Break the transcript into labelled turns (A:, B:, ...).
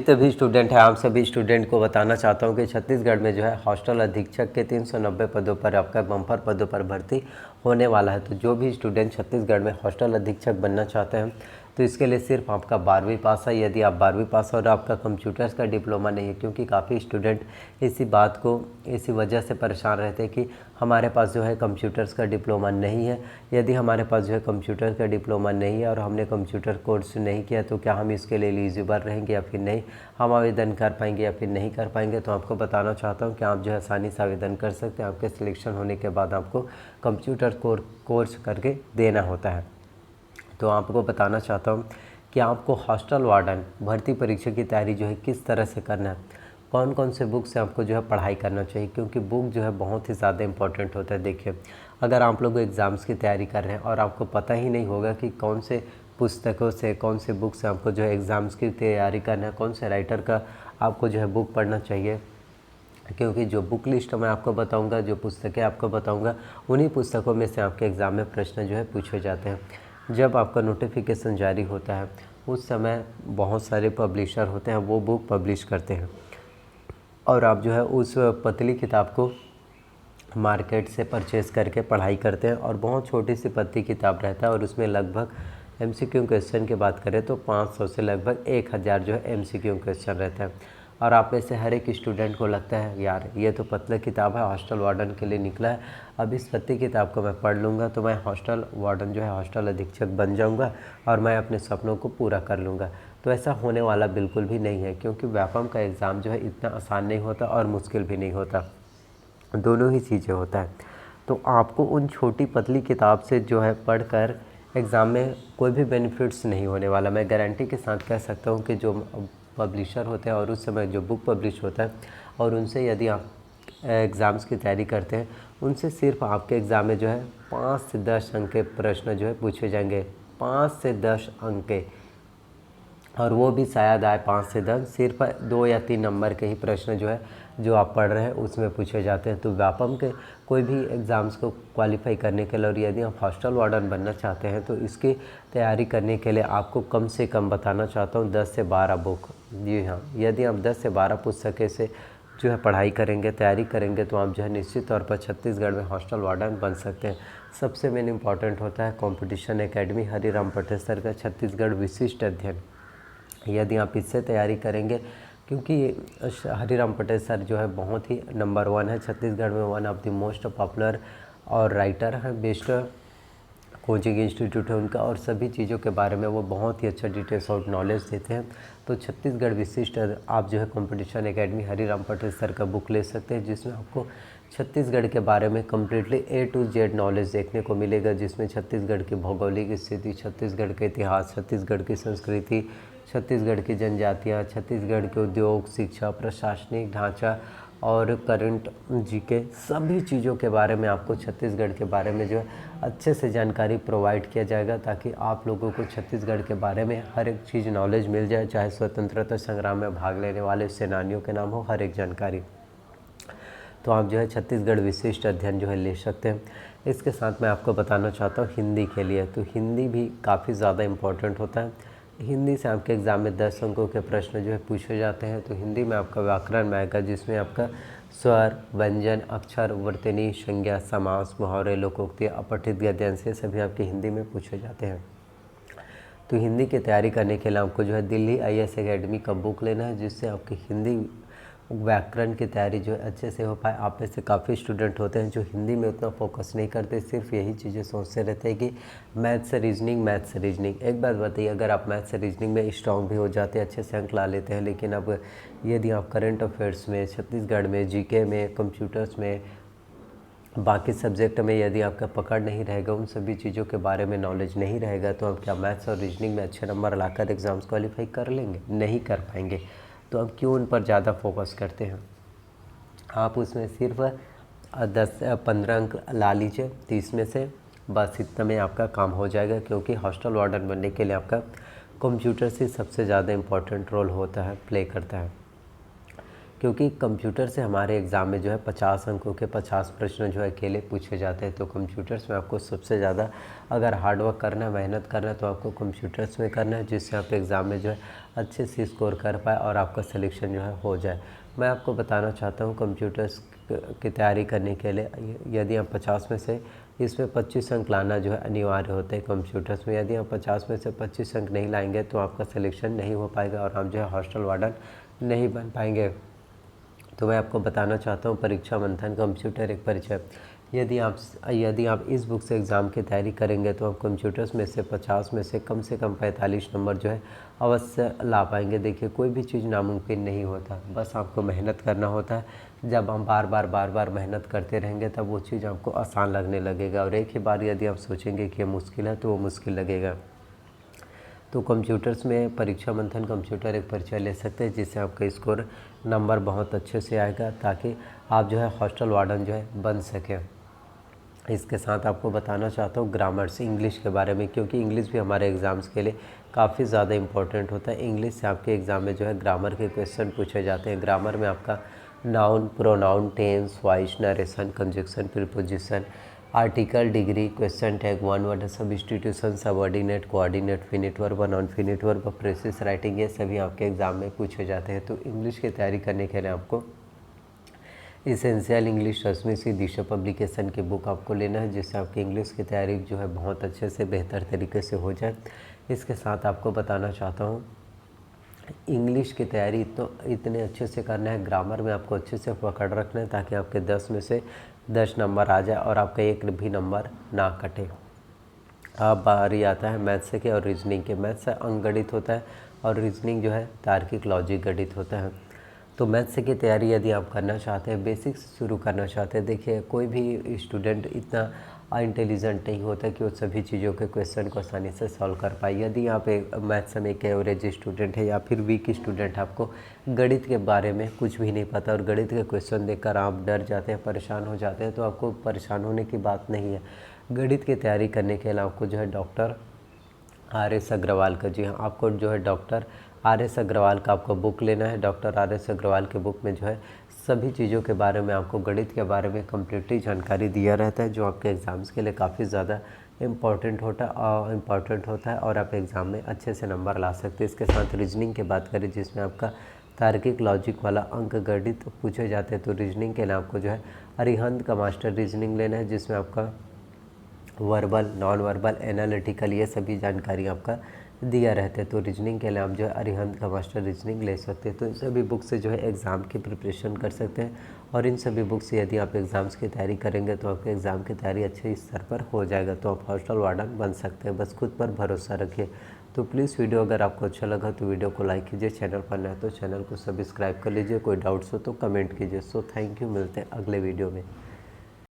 A: जितने भी स्टूडेंट हैं आप सभी स्टूडेंट को बताना चाहता हूं कि छत्तीसगढ़ में जो है हॉस्टल अधीक्षक के 390 पदों पर आपका बम्पर पदों पर भर्ती होने वाला है। तो जो भी स्टूडेंट छत्तीसगढ़ में हॉस्टल अधीक्षक बनना चाहते हैं तो इसके लिए सिर्फ आपका 12वीं पास है। यदि आप 12वीं पास और आपका कंप्यूटर्स का डिप्लोमा नहीं है, क्योंकि काफ़ी स्टूडेंट इसी वजह से परेशान रहते हैं कि हमारे पास जो है कंप्यूटर्स का डिप्लोमा नहीं है। यदि हमारे पास जो है कंप्यूटर का डिप्लोमा नहीं है और हमने कंप्यूटर कोर्स नहीं किया तो क्या हम इसके लिए एलिजिबल रहेंगे या फिर नहीं, हम आवेदन कर पाएंगे या फिर नहीं कर पाएंगे। तो आपको बताना चाहता हूँ कि आप जो है आसानी से आवेदन कर सकते हैं। आपके सिलेक्शन होने के बाद आपको कंप्यूटर कोर्स करके देना होता है। तो आपको बताना चाहता हूँ कि आपको हॉस्टल वार्डन भर्ती परीक्षा की तैयारी जो है किस तरह से करना है, कौन कौन से बुक से आपको जो है पढ़ाई करना चाहिए, क्योंकि बुक जो है बहुत ही ज़्यादा इंपॉर्टेंट होता है। देखिए, अगर आप लोग एग्ज़ाम्स की तैयारी कर रहे हैं और आपको पता ही नहीं होगा कि कौन से पुस्तकों से, कौन से बुक से आपको जो है एग्ज़ाम्स की तैयारी करना है, कौन से राइटर का आपको जो है बुक पढ़ना चाहिए, क्योंकि जो बुक लिस्ट मैं आपको बताऊंगा, जो पुस्तकें आपको बताऊंगा, उन्हीं पुस्तकों में से आपके एग्ज़ाम में प्रश्न जो है पूछे जाते हैं। जब आपका नोटिफिकेशन जारी होता है उस समय बहुत सारे पब्लिशर होते हैं, वो बुक पब्लिश करते हैं और आप जो है उस पतली किताब को मार्केट से परचेज़ करके पढ़ाई करते हैं। और बहुत छोटी सी पतली किताब रहता है और उसमें लगभग MCQ क्वेश्चन की बात करें तो 500 से लगभग 1000 जो है MCQ क्वेश्चन रहता है। और आप में से हर एक स्टूडेंट को लगता है यार ये तो पतला किताब है, हॉस्टल वार्डन के लिए निकला है, अब इस पतली किताब को मैं पढ़ लूँगा तो मैं हॉस्टल वार्डन जो है हॉस्टल अधीक्षक बन जाऊँगा और मैं अपने सपनों को पूरा कर लूँगा। तो ऐसा होने वाला बिल्कुल भी नहीं है, क्योंकि व्यापम का एग्ज़ाम जो है इतना आसान नहीं होता और मुश्किल भी नहीं होता, दोनों ही चीज़ें होता है। तो आपको उन छोटी पतली किताब से जो है पढ़कर एग्ज़ाम में कोई भी बेनिफिट्स नहीं होने वाला। मैं गारंटी के साथ कह सकता हूँ कि जो पब्लिशर होते हैं और उस समय जो बुक पब्लिश होता है और उनसे यदि आप एग्ज़ाम्स की तैयारी करते हैं, उनसे सिर्फ आपके एग्ज़ाम में जो है 5 से 10 अंक के प्रश्न जो है पूछे जाएंगे, 5 से 10 अंक के, और वो भी शायद आए 5 से 10, सिर्फ 2 या 3 नंबर के ही प्रश्न जो है जो आप पढ़ रहे हैं उसमें पूछे जाते हैं। तो व्यापम के कोई भी एग्ज़ाम्स को क्वालिफाई करने के लिए और यदि आप हॉस्टल वार्डन बनना चाहते हैं तो इसकी तैयारी करने के लिए आपको कम से कम बताना चाहता हूँ 10 से 12 बुक, जी हाँ, यदि आप 10 से 12 पुस्तकें से जो है पढ़ाई करेंगे, तैयारी करेंगे तो आप जो है निश्चित तौर पर छत्तीसगढ़ में हॉस्टल वार्डन बन सकते हैं। सबसे मेन इम्पॉर्टेंट होता है competition academy Hariram Patel sir का छत्तीसगढ़ विशिष्ट अध्ययन। यदि आप इससे तैयारी करेंगे, क्योंकि हरिराम पटेल सर जो है बहुत ही नंबर 1 है छत्तीसगढ़ में, one of the most popular और राइटर है, बेस्ट कोचिंग इंस्टीट्यूट है उनका, और सभी चीज़ों के बारे में वो बहुत ही अच्छा डिटेल्स और नॉलेज देते हैं। तो छत्तीसगढ़ विशिष्ट आप जो है competition academy Hariram Patel sir का बुक ले सकते हैं, जिसमें आपको छत्तीसगढ़ के बारे में completely A to Z knowledge देखने को मिलेगा, जिसमें छत्तीसगढ़ की भौगोलिक स्थिति, छत्तीसगढ़ के इतिहास, छत्तीसगढ़ की संस्कृति, छत्तीसगढ़ की जनजातियाँ, छत्तीसगढ़ के उद्योग, शिक्षा, प्रशासनिक ढांचा और करंट जीके, सभी चीज़ों के बारे में आपको छत्तीसगढ़ के बारे में जो है अच्छे से जानकारी प्रोवाइड किया जाएगा, ताकि आप लोगों को छत्तीसगढ़ के बारे में हर एक चीज़ नॉलेज मिल जाए, चाहे स्वतंत्रता संग्राम में भाग लेने वाले सेनानियों के नाम हो, हर एक जानकारी। तो आप जो है छत्तीसगढ़ विशिष्ट अध्ययन जो है ले सकते हैं। इसके साथ मैं आपको बताना चाहता हूँ हिंदी के लिए, तो हिंदी भी काफ़ी ज़्यादा इम्पोर्टेंट होता है। हिंदी से आपके एग्ज़ाम में 10 अंकों के प्रश्न जो है पूछे जाते हैं। तो हिंदी में आपका व्याकरण आएगा, जिसमें आपका स्वर, व्यंजन, अक्षर, वर्तनी, संज्ञा, समास, मुहावरे, लोकोक्ति, अपठित गद्यांश, ये सभी आपकी हिंदी में पूछे जाते हैं। तो हिंदी की तैयारी करने के लिए आपको जो है दिल्ली IAS एकेडमी का बुक लेना है, जिससे आपकी हिंदी व्याकरण की तैयारी जो है अच्छे से हो पाए। आप में से काफ़ी स्टूडेंट होते हैं जो हिंदी में उतना फोकस नहीं करते, सिर्फ यही चीज़ें सोचते रहते हैं कि मैथ से रीजनिंग। एक बात बताइए, अगर आप मैथ से रीजनिंग में स्ट्रॉन्ग भी हो जाते हैं, अच्छे से अंक ला लेते हैं, लेकिन अब यदि आप करंट अफेयर्स में, छत्तीसगढ़ में, GK में, कंप्यूटर्स में, बाकी सब्जेक्ट में यदि आपका पकड़ नहीं रहेगा, उन सभी चीज़ों के बारे में नॉलेज नहीं रहेगा, तो आप क्या मैथ्स और रीजनिंग में अच्छे नंबर लाकर एग्ज़ाम्स क्वालिफाई कर लेंगे? नहीं कर पाएंगे। तो अब क्यों उन पर ज़्यादा फोकस करते हैं? आप उसमें सिर्फ 10-15 अंक ला लीजिए 30 में से, बस इतना में आपका काम हो जाएगा, क्योंकि हॉस्टल वार्डन बनने के लिए आपका कंप्यूटर से सबसे ज़्यादा इम्पोर्टेंट रोल होता है, प्ले करता है। क्योंकि कंप्यूटर से हमारे एग्ज़ाम में जो है 50 अंकों के 50 प्रश्न जो है अकेले पूछे जाते हैं। तो कंप्यूटर्स में आपको सबसे ज़्यादा अगर हार्डवर्क करना है, मेहनत करना है, तो आपको कंप्यूटर्स में करना है, जिससे आप एग्ज़ाम में जो है अच्छे से स्कोर कर पाए और आपका सिलेक्शन जो है हो जाए। मैं आपको बताना चाहता हूँ कंप्यूटर्स की तैयारी करने के लिए यदि आप 50 में से इसमें 25 अंक लाना जो है अनिवार्य होते हैं कंप्यूटर्स में। यदि आप 50 में से 25 अंक नहीं लाएंगे तो आपका सिलेक्शन नहीं हो पाएगा और आप जो है हॉस्टल वार्डन नहीं बन पाएंगे। तो मैं आपको बताना चाहता हूँ परीक्षा मंथन कंप्यूटर एक परिचय। यदि आप इस बुक से एग्ज़ाम की तैयारी करेंगे तो आप कंप्यूटर्स में से 50 में से कम 45 नंबर जो है अवश्य ला पाएंगे। देखिए, कोई भी चीज़ नामुमकिन नहीं होता, बस आपको मेहनत करना होता है। जब हम बार बार मेहनत करते रहेंगे तब वो चीज़ आपको आसान लगने लगेगा, और एक ही बार यदि आप सोचेंगे कि ये मुश्किल है तो वो मुश्किल लगेगा। तो कंप्यूटर्स में परीक्षा मंथन कंप्यूटर एक परिचय ले सकते हैं, जिससे आपका स्कोर नंबर बहुत अच्छे से आएगा, ताकि आप जो है हॉस्टल वार्डन जो है बन सकें। इसके साथ आपको बताना चाहता हूँ ग्रामर्स, इंग्लिश के बारे में, क्योंकि इंग्लिश भी हमारे एग्ज़ाम्स के लिए काफ़ी ज़्यादा इंपॉर्टेंट होता है। इंग्लिश से आपके एग्ज़ाम में जो है ग्रामर के क्वेश्चन पूछे जाते हैं। ग्रामर में आपका noun, pronoun, tense, voice, narration, conjunction, preposition, article, degree, question tag, one word substitution, subordinate, coordinate, finite verb, non finite verb, precis writing, ये सभी आपके एग्ज़ाम में पूछे जाते हैं। तो इंग्लिश की तैयारी करने के लिए आपको इसेंशियल इंग्लिश रश्मि सी दिशा पब्लिकेशन की बुक आपको लेना है, जिससे आपकी इंग्लिश की तैयारी जो है बहुत अच्छे से बेहतर तरीके से हो जाए। इसके साथ आपको बताना चाहता हूँ इंग्लिश की तैयारी तो इतने अच्छे से करना है, ग्रामर में आपको अच्छे से पकड़ रखना है, ताकि आपके 10 में से 10 नंबर आ जाए और आपका एक भी नंबर ना कटे। अब बारी आता है मैथ्स के और रीजनिंग के। मैथ्स अंकगणित होता है और रीजनिंग जो है तार्किक लॉजिक गणित होता है। तो मैथ्स की तैयारी यदि आप करना चाहते हैं, बेसिक से शुरू करना चाहते हैं, देखिए कोई भी स्टूडेंट इतना इंटेलिजेंट नहीं होता कि वो सभी चीज़ों के क्वेश्चन को आसानी से सॉल्व कर पाए। यदि आप एक मैथ्स में एक एवरेज स्टूडेंट है या फिर वीक स्टूडेंट, आपको गणित के बारे में कुछ भी नहीं पता और गणित के क्वेश्चन देखकर आप डर जाते हैं, परेशान हो जाते हैं, तो आपको परेशान होने की बात नहीं है। गणित की तैयारी करने के लिए आपको जो है डॉक्टर आर.एस. अग्रवाल का, जी हाँ, आपको जो है डॉक्टर आर.एस. अग्रवाल का आपको बुक लेना है। Doctor R S. अग्रवाल के बुक में जो है सभी चीज़ों के बारे में, आपको गणित के बारे में कम्प्लीटली जानकारी दिया रहता है, जो आपके एग्ज़ाम्स के लिए काफ़ी ज़्यादा इम्पॉर्टेंट होता है और आप एग्ज़ाम में अच्छे से नंबर ला सकते हैं। इसके साथ रीजनिंग की बात करें, जिसमें आपका तार्किक लॉजिक वाला अंक गणित पूछे जाते हैं, तो रीजनिंग के लिए आपको जो है अरिहंत का मास्टर रीजनिंग लेना है, जिसमें आपका वर्बल, नॉन वर्बल, एनालिटिकल, ये सभी जानकारी आपका दिया रहता है। तो रीजनिंग के लिए आप जो है अरिहंत का मास्टर रीजनिंग ले सकते हैं। तो इन सभी बुक से जो है एग्ज़ाम की प्रिपरेशन कर सकते हैं, और इन सभी बुक से यदि आप एग्ज़ाम्स की तैयारी करेंगे तो आपके एग्ज़ाम की तैयारी अच्छे स्तर पर हो जाएगा, तो आप हॉस्टल वार्डन बन सकते हैं। बस खुद पर भरोसा रखिए। तो प्लीज़ वीडियो अगर आपको अच्छा लगा तो वीडियो को लाइक कीजिए, चैनल पर नए तो चैनल को सब्सक्राइब कर लीजिए, कोई डाउट्स हो तो कमेंट कीजिए। सो थैंक यू, मिलते हैं अगले वीडियो में।